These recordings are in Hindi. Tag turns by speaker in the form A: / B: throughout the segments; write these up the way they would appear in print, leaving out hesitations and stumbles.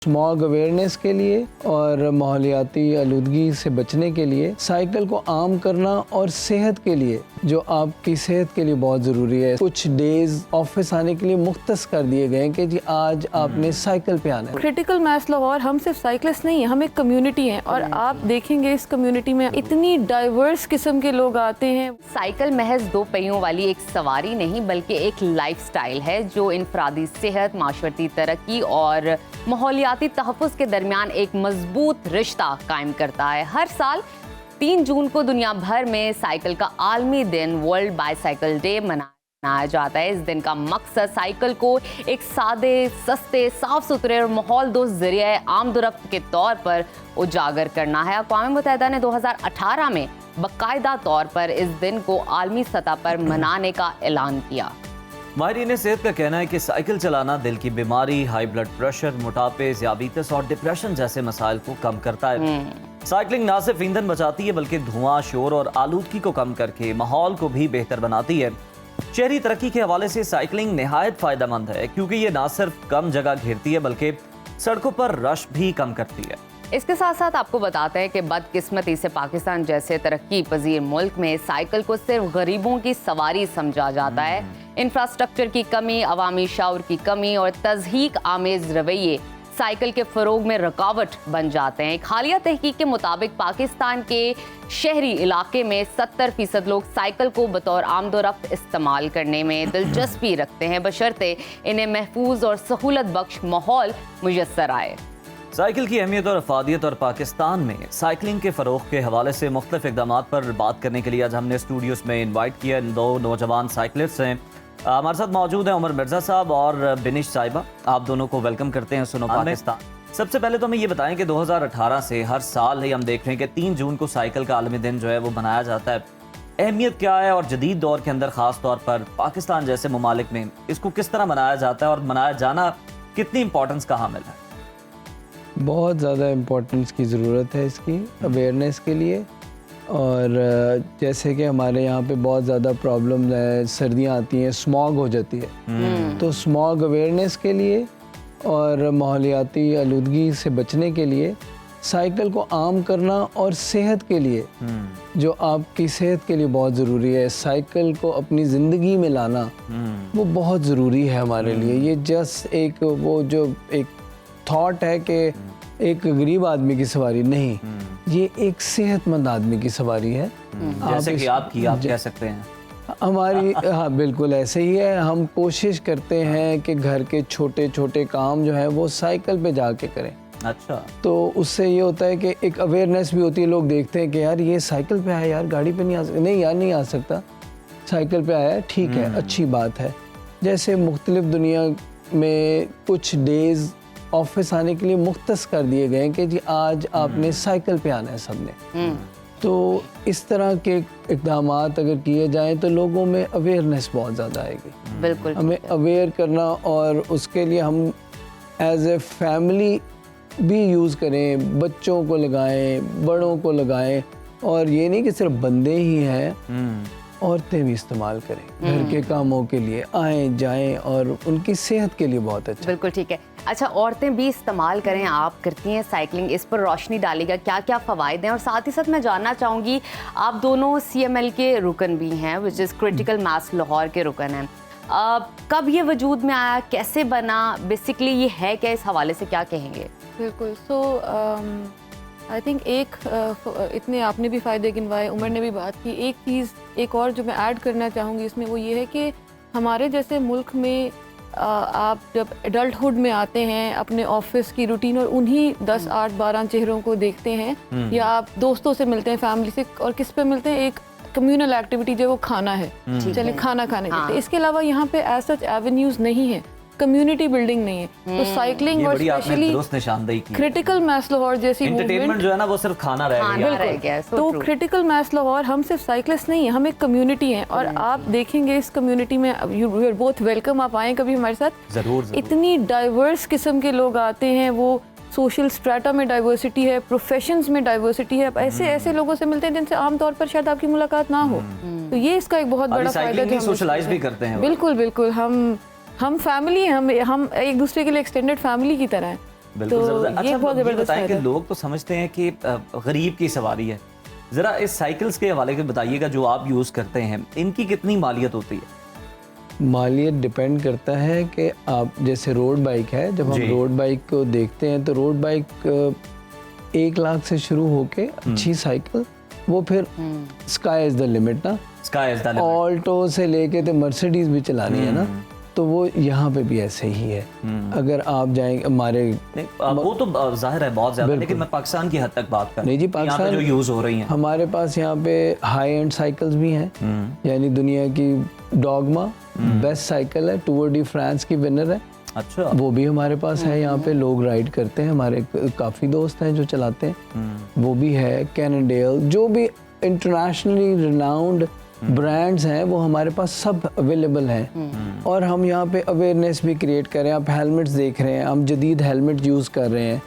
A: स्मॉग अवेयरनेस के लिए और माहौलियाती आलूदगी से बचने के लिए साइकिल को आम करना और सेहत के लिए, जो आपकी सेहत के लिए बहुत ज़रूरी है। कुछ डेज ऑफिस आने के लिए मुख्तस कर दिए गए हैं कि जी आज आपने साइकिल पे आना है।
B: क्रिटिकल मास लाहौर हम सिर्फ साइकिलिस्ट नहीं है, हम एक कम्युनिटी है और आप देखेंगे इस कम्युनिटी में इतनी डाइवर्स किस्म के लोग आते हैं।
C: साइकिल महज दो पहियों वाली एक सवारी नहीं बल्कि एक लाइफस्टाइल है जो इनफरादी सेहत, माशरती तरक्की और माहौलियाती तहफ़्फ़ुज़ के दरमियान एक मजबूत रिश्ता कायम करता है। हर साल 3 जून को दुनिया भर में साइकिल का आलमी दिन वर्ल्ड बाईसाइकिल डे मनाया जाता है। इस दिन का मकसद साइकिल को एक सादे, सस्ते, साफ सुथरे और माहौल दोस्त ज़रिए आमदोरफ्त के तौर पर उजागर करना है। अक़वाम मुत्तहिदा ने 2018 में बाकायदा तौर पर इस दिन को आलमी सतह पर मनाने का ऐलान किया।
D: माहिरीन सेहत का कहना है कि साइकिल चलाना दिल की बीमारी, हाई ब्लड प्रेशर, मोटापे, ज़ियाबीतस और डिप्रेशन जैसे मसाइल को कम करता है। साइकिलिंग ना सिर्फ ईंधन बचाती है बल्कि धुआं, शोर और आलूदगी को कम करके माहौल को भी बेहतर बनाती है। शहरी तरक्की के हवाले से साइकिलिंग निहायत फ़ायदेमंद है क्योंकि ये ना सिर्फ कम जगह घेरती है बल्कि सड़कों पर रश भी कम करती है।
C: इसके साथ साथ आपको बताते हैं कि बदकिस्मती से पाकिस्तान जैसे तरक्की पजीर मुल्क में साइकिल को सिर्फ गरीबों की सवारी समझा जाता है। इंफ्रास्ट्रक्चर की कमी, अवामी शऊर की कमी और तज़हीक आमेज रवैये साइकिल के फ़रोग में रुकावट बन जाते हैं। एक हालिया तहकीक के मुताबिक पाकिस्तान के शहरी इलाके में 70% लोग साइकिल को बतौर आमदोरफ्त इस्तेमाल करने में दिलचस्पी रखते हैं, बशर्ते इन्हें महफूज और सहूलत बख्श माहौल मुयस्सर आए।
D: साइकिल की अहमियत और अफादियत और पाकिस्तान में साइकिलिंग के फ़रोग़ के हवाले से मुख्तलिफ इक़दामात पर बात करने के लिए आज हमने स्टूडियोज़ में इन्वाइट किया। दो नौजवान साइकिलिस्ट हैं, हमारे साथ मौजूद हैं उमर मिर्ज़ा साहब और बिनिश साहिबा। आप दोनों को वेलकम करते हैं सुनो पाकिस्तान। सबसे पहले तो हमें ये बताएं कि 2018 से हर साल ही हम देख रहे हैं कि 3 जून को साइकिल का आलमी दिन जो है वो मनाया जाता है। अहमियत क्या है और जदीद दौर के अंदर ख़ास तौर पर पाकिस्तान जैसे ममालिक में इसको किस तरह मनाया जाता है और मनाया जाना कितनी इंपॉर्टेंस का हामिल है?
A: बहुत ज़्यादा इम्पोर्टेंस की ज़रूरत है इसकी अवेयरनेस के लिए। और जैसे कि हमारे यहाँ पे बहुत ज़्यादा प्रॉब्लम है, सर्दियाँ आती हैं, स्मॉग हो जाती है, तो स्मॉग अवेयरनेस के लिए और माहौलियाती आलूदगी से बचने के लिए साइकिल को आम करना और सेहत के लिए, जो आपकी सेहत के लिए बहुत ज़रूरी है, साइकिल को अपनी ज़िंदगी में लाना वो बहुत ज़रूरी है हमारे लिए। ये जस्ट एक वो जो एक थॉट है कि एक गरीब आदमी की सवारी नहीं, ये एक सेहतमंद आदमी की सवारी है।
D: जैसे कि आप कह सकते हैं
A: हमारी हाँ बिल्कुल ऐसे ही है। हम कोशिश करते हैं कि घर के छोटे छोटे काम जो है वो साइकिल पे जाके करें।
D: अच्छा,
A: तो उससे ये होता है कि एक अवेयरनेस भी होती है। लोग देखते हैं कि यार ये साइकिल पे आया, यार गाड़ी पे नहीं आ सकता, नहीं यार नहीं आ सकता, साइकिल पे आया, ठीक है, अच्छी बात है। जैसे मुख्तलिफ दुनिया में कुछ डेज ऑफिस आने के लिए मुख्तस कर दिए गए कि जी आज आपने साइकिल पे आना है सबने। तो इस तरह के इक़दामात अगर किए जाएं तो लोगों में अवेयरनेस बहुत ज़्यादा आएगी।
C: बिल्कुल
A: हमें अवेयर करना और उसके लिए हम एज ए फैमिली भी यूज़ करें, बच्चों को लगाएं, बड़ों को लगाएं, और ये नहीं कि सिर्फ बंदे ही हैं, औरतें भी इस्तेमाल करें घर के कामों के लिए, आएँ जाएं और उनकी सेहत के लिए बहुत अच्छा।
C: बिल्कुल ठीक है। अच्छा, औरतें भी इस्तेमाल करें, आप करती हैं साइकिलिंग, इस पर रोशनी डालेगा क्या क्या फ़वाइद हैं। और साथ ही साथ मैं जानना चाहूँगी, आप दोनों CML के रुकन भी हैं, which is critical mass Lahore के रुकन हैं। कब ये वजूद में आया, कैसे बना, बेसिकली ये है क्या, इस हवाले से क्या कहेंगे?
B: बिल्कुल। सो आई थिंक इतने आपने भी फ़ायदे गिनवाए, उमर ने भी बात की। एक चीज़ एक और जो मैं ऐड करना चाहूँगी इसमें वो ये है कि हमारे जैसे मुल्क में आप जब एडल्टहुड में आते हैं, अपने ऑफिस की रूटीन और उन्हीं 10, 8, 12 चेहरों को देखते हैं, या आप दोस्तों से मिलते हैं, फैमिली से, और किस पे मिलते हैं, एक कम्युनल एक्टिविटी जो वो खाना है, चलिए खाना खाने के। इसके अलावा यहाँ पे एज सच एवेन्यूज नहीं है, कम्युनिटी बिल्डिंग नहीं है। तो साइकिलिंग और स्पेशली क्रिटिकल मास लाहौर जैसी
D: एंटरटेनमेंट जो है ना वो सिर्फ खाना रह
B: गया। तो क्रिटिकल मास लाहौर हम सिर्फ साइकिलिस्ट नहीं है, हम एक कम्युनिटी है। और आप देखेंगे इस कम्युनिटी में यू आर बोथ वेलकम, आप आएँ कभी हमारे साथ।
D: जरूर।
B: इतनी डाइवर्स किस्म के लोग आते हैं, वो सोशल स्ट्रेटा में डाइवर्सिटी है, प्रोफेशंस में डाइवर्सिटी है। ऐसे ऐसे लोगों से मिलते हैं जिनसे आमतौर पर शायद आपकी मुलाकात ना हो। तो ये इसका एक बहुत बड़ा फायदा है।
D: सोशलाइज भी करते हैं।
B: बिल्कुल बिल्कुल, हम फैमिली हैं, हम एक दूसरे के लिए एक्सटेंडेड फैमिली की तरह हैं।
D: बिल्कुल
B: तो
D: जबरदस्त।
B: ये
D: अच्छा,
B: बहुत
D: ये
B: जबरदस्त
D: बताएं कि
B: फायदा है।
D: लोग तो समझते हैं कि गरीब की सवारी है, ज़रा इस साइकिल्स के हवाले से बताइएगा जो आप यूज़ करते हैं, इनकी कितनी मालियत होती है?
A: मालियत डिपेंड करता है कि आप जैसे रोड बाइक है, जब हम
D: जी।
A: रोड बाइक को देखते हैं तो रोड बाइक 1 लाख से शुरू होके अच्छी साइकिल, वो फिर स्काई इज द लिमिट ना।
D: Sky is the limit.
A: Alto से लेके तो मर्सिडीज भी चलानी है ना, तो वो यहाँ पे भी ऐसे ही है। अगर आप जाएंगे हमारे
D: नहीं, वो तो जाहिर है बहुत ज़्यादा, लेकिन मैं पाकिस्तान की हद तक बात कर
A: नहीं जी,
D: यहाँ पे
A: पाकिस्तान
D: जो यूज़ हो रही हैं।
A: हमारे पास यहाँ पे हाई एंड साइकिल्स भी हैं, यानी दुनिया की डॉगमा बेस्ट साइकिल है, टूर डी फ्रांस की विनर है,
D: अच्छा।
A: वो भी हमारे पास है। यहाँ पे लोग राइड करते हैं, हमारे काफ़ी दोस्त हैं जो चलाते हैं, वो भी है। कैनडेल, जो भी इंटरनेशनली रिनाउंड ब्रांड्स हैं वो हमारे पास सब अवेलेबल हैं। और हम यहाँ पे अवेयरनेस भी क्रिएट कर रहे हैं। आप हेलमेट्स देख रहे हैं, हम जदीद हेलमेट यूज़ कर रहे हैं,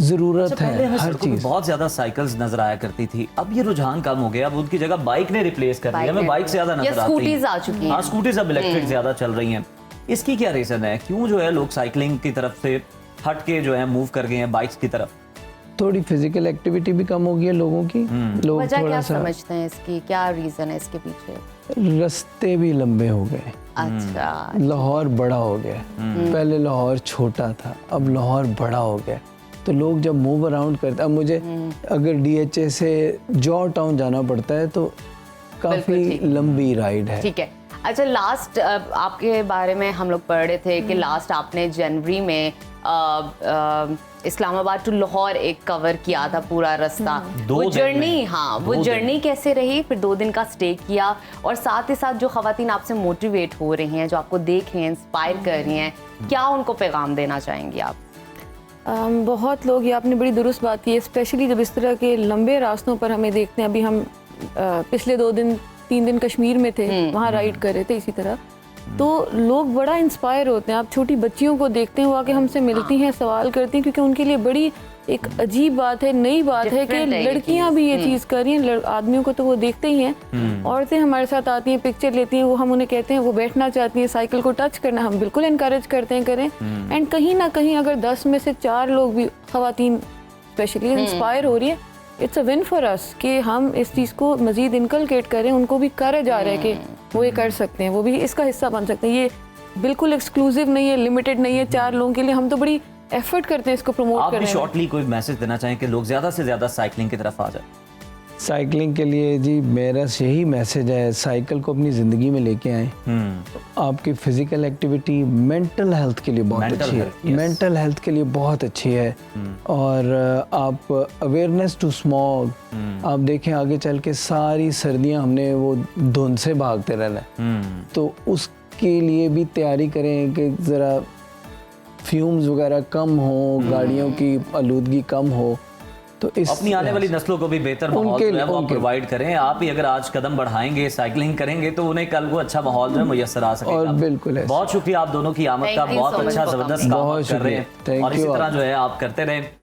A: ज़रूरत
D: अच्छा,
A: है
D: पहले हमें
A: हर
D: सड़कों पे
A: चीज़।
D: बहुत ज्यादा साइकिल्स नजर आया करती थी, अब ये रुझान कम हो गया, अब उनकी जगह बाइक ने रिप्लेस कर दिया। हमें बाइक ज्यादा
C: या
D: नजर आती
C: स्कूटीज
D: हैं।
C: आ चुकी हैं।
D: हाँ, स्कूटीज अब इलेक्ट्रिक ज्यादा चल रही हैं। इसकी क्या रीजन है? क्यों जो है लोग साइकिलिंग की तरफ से हट के जो है मूव कर गए हैं बाइक्स की तरफ?
A: थोड़ी फिजिकल एक्टिविटी भी कम हो गई है लोगों की। लोग
C: वजह
A: थोड़ा
C: क्या
A: सा,
C: समझते हैं इसकी, क्या रीजन है इसके पीछे?
A: रास्ते भी लंबे हो गए,
C: अच्छा,
A: लाहौर बड़ा हो गया। पहले लाहौर छोटा था, अब लाहौर बड़ा हो गया, तो लोग जब मूव अराउंड करते, अब मुझे अगर डीएचए से जॉर्ज टाउन जाना पड़ता है तो काफ़ी लंबी राइड है।
C: ठीक है। अच्छा, लास्ट आपके बारे में हम लोग पढ़ रहे थे कि लास्ट आपने जनवरी में इस्लामाबाद टू लाहौर एक कवर किया था पूरा रास्ता।
D: दो
C: वो
D: दिन
C: जर्नी,
D: में।
C: हाँ,
D: दो
C: वो
D: दिन।
C: जर्नी कैसे रही? फिर 2 दिन का स्टे किया, और साथ ही साथ जो खवातीन आपसे मोटिवेट हो रही हैं, जो आपको देख रही हैं, इंस्पायर कर रही हैं, क्या उनको पैगाम देना चाहेंगी आप?
B: बहुत लोग, ये आपने बड़ी दुरुस्त बात की है, स्पेशली जब इस तरह के लंबे रास्तों पर हमें देखते हैं। अभी हम पिछले 2-3 दिन कश्मीर में थे, वहाँ राइड कर रहे थे इसी तरह, तो लोग बड़ा इंस्पायर होते हैं। आप छोटी बच्चियों को देखते हैं, वो आके हमसे मिलती हैं, सवाल करती हैं, क्योंकि उनके लिए बड़ी एक अजीब बात है, नई बात है कि
C: Different है ये
B: लड़कियां भी ये चीज़ कर रही हैं। आदमियों को तो वो देखते ही हैं, औरतें हमारे साथ आती हैं, पिक्चर लेती हैं, वो हम उन्हें कहते हैं वो बैठना चाहती हैं, साइकिल को टच करना हम बिल्कुल इनकरेज करते हैं, करें। एंड कहीं ना कहीं अगर 10 में से 4 लोग भी, खवातीन स्पेशली, इंस्पायर हो रही है, it's a win for us कि हम इस चीज़ को मज़ीद इनकलकेट करें, उनको भी करेज आ रहा है कि वो ये कर सकते हैं, वो भी इसका हिस्सा बन सकते हैं। ये बिल्कुल एक्सक्लूसिव नहीं है, लिमिटेड नहीं है 4 लोगों के लिए, हम तो बड़ी एफर्ट करते हैं इसको प्रमोट
D: आप भी
B: करने में।
D: शॉर्टली कोई मैसेज देना चाहें कि लोग ज्यादा से ज्यादा साइकिलिंग की तरफ आ जाए?
A: साइकिलिंग के लिए जी मेरा यही मैसेज है, साइकिल को अपनी ज़िंदगी में लेके आएँ। आपकी फिजिकल एक्टिविटी मेंटल हेल्थ के लिए बहुत
D: Mental
A: अच्छी है,
D: health, yes.
A: मेंटल हेल्थ के लिए बहुत अच्छी है। और आप अवेयरनेस टू स्मॉग, आप देखें आगे चल के सारी सर्दियां हमने वो धुंध से भागते रहना है, तो उसके लिए भी तैयारी करें कि ज़रा फ्यूम्स वगैरह कम हो, गाड़ियों की आलूदगी कम हो, तो इस
D: अपनी आने वाली नस्लों को भी बेहतर माहौल जो है वो
A: उनके-
D: प्रोवाइड करें। आप ही अगर आज कदम बढ़ाएंगे, साइकिलिंग करेंगे, तो उन्हें कल को अच्छा माहौल जो है मुयस्सर आ सकेगा।
A: और बिल्कुल ऐसा।
D: बहुत शुक्रिया आप दोनों की आमद का,
C: Thank you
D: बहुत
C: so much
D: अच्छा
C: for
D: जबरदस्त
C: coming.
D: काम
A: बहुत
D: आप कर रहे
A: शुक्रिया।
D: हैं,
A: Thank
D: और इसी
A: you
D: तरह
A: आप।
D: जो है आप करते रहें।